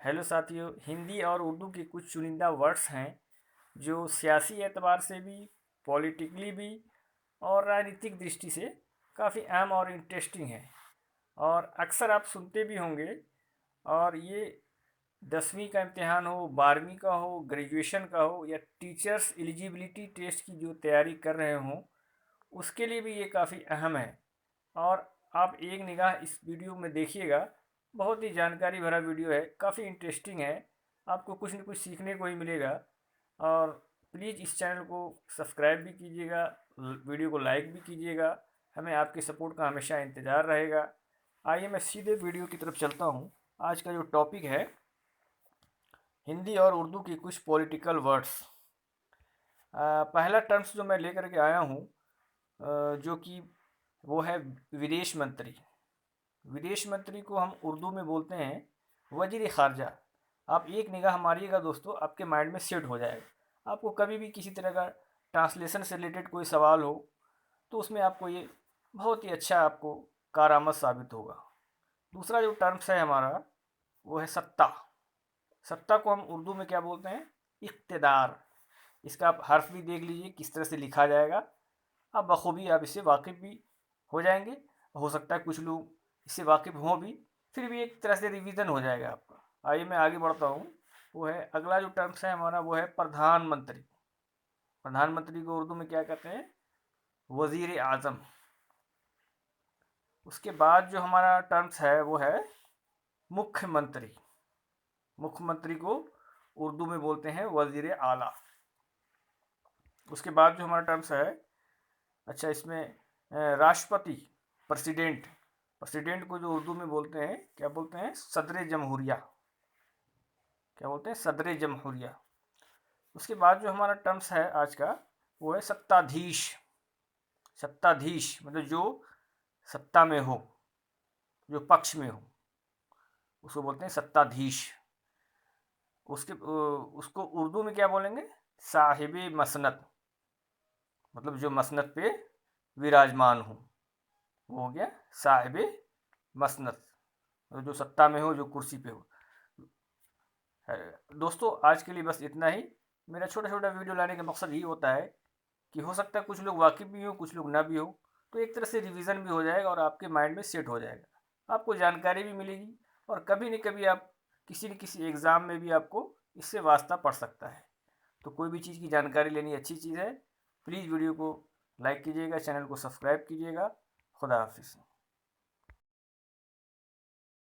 Hello साथियों, हिंदी और उर्दू के कुछ चुनिंदा वर्ड्स हैं जो सियासी एतबार से भी, पॉलिटिकली भी और राजनीतिक दृष्टि से काफ़ी अहम और इंटरेस्टिंग है और अक्सर आप सुनते भी होंगे। और ये 10वीं का इम्तिहान हो, 12वीं का हो, ग्रेजुएशन का हो या टीचर्स एलिजिबिलिटी टेस्ट की जो तैयारी कर रहे हों, उसके लिए भी ये काफ़ी अहम है। और आप एक निगाह इस वीडियो में देखिएगा, बहुत ही जानकारी भरा वीडियो है, काफ़ी इंटरेस्टिंग है। आपको कुछ न कुछ सीखने को ही मिलेगा। और प्लीज़ इस चैनल को सब्सक्राइब भी कीजिएगा, वीडियो को लाइक भी कीजिएगा। हमें आपके सपोर्ट का हमेशा इंतज़ार रहेगा। आइए मैं सीधे वीडियो की तरफ चलता हूँ। आज का जो टॉपिक है, हिंदी और उर्दू की कुछ पॉलिटिकल वर्ड्स। पहला टर्म्स जो मैं लेकर के आया हूँ, जो कि वो है विदेश मंत्री। विदेश मंत्री को हम उर्दू में बोलते हैं वजीर ख़ारजा। आप एक निगाह मारिएगा दोस्तों, आपके माइंड में सेट हो जाएगा। आपको कभी भी किसी तरह का ट्रांसलेशन से रिलेटेड कोई सवाल हो तो उसमें आपको ये बहुत ही अच्छा आपको कारआमद साबित होगा। दूसरा जो टर्म्स है हमारा, वो है सत्ता। सत्ता को हम उर्दू में क्या बोलते हैं? इक़्तिदार। इसका आप हर्फ भी देख लीजिए किस तरह से लिखा जाएगा। आप बखूबी आप इससे वाकिफ़ भी हो जाएंगे। हो सकता है कुछ लोग इससे वाकिफ़ हों भी, फिर भी एक तरह से रिवीजन हो जाएगा आपका। आइए मैं आगे बढ़ता हूँ। वो है अगला जो टर्म्स है हमारा, वो है प्रधानमंत्री। प्रधानमंत्री को उर्दू में क्या कहते हैं? वज़ीर आज़म। उसके बाद जो हमारा टर्म्स है वो है मुख्यमंत्री। मुख्यमंत्री को उर्दू में बोलते हैं वज़ीर आला। उसके बाद जो हमारा टर्म्स है, अच्छा इसमें राष्ट्रपति, प्रेसिडेंट। प्रेसिडेंट को जो उर्दू में बोलते हैं, क्या बोलते हैं? सदर जमहूरिया। क्या बोलते हैं? सदर जमहूरिया। उसके बाद जो हमारा टर्म्स है आज का, वो है सत्ताधीश। सत्ताधीश मतलब जो सत्ता में हो, जो पक्ष में हो, उसको बोलते हैं सत्ताधीश। उसको उर्दू में क्या बोलेंगे? साहिब मसनद। मतलब जो मसनद पे विराजमान हो, वो हो गया साहिब मसनद। जो सत्ता में हो, जो कुर्सी पे हो। दोस्तों आज के लिए बस इतना ही। मेरा छोटा छोटा वीडियो लाने का मकसद यही होता है कि हो सकता है कुछ लोग वाकिफ़ भी हो, कुछ लोग ना भी हो, तो एक तरह से रिवीजन भी हो जाएगा और आपके माइंड में सेट हो जाएगा। आपको जानकारी भी मिलेगी और कभी न कभी आप किसी न किसी एग्ज़ाम में भी आपको इससे वास्ता पड़ सकता है। तो कोई भी चीज़ की जानकारी लेनी अच्छी चीज़ है। प्लीज़ वीडियो को लाइक कीजिएगा, चैनल को सब्सक्राइब कीजिएगा। खुदा हाफिज़।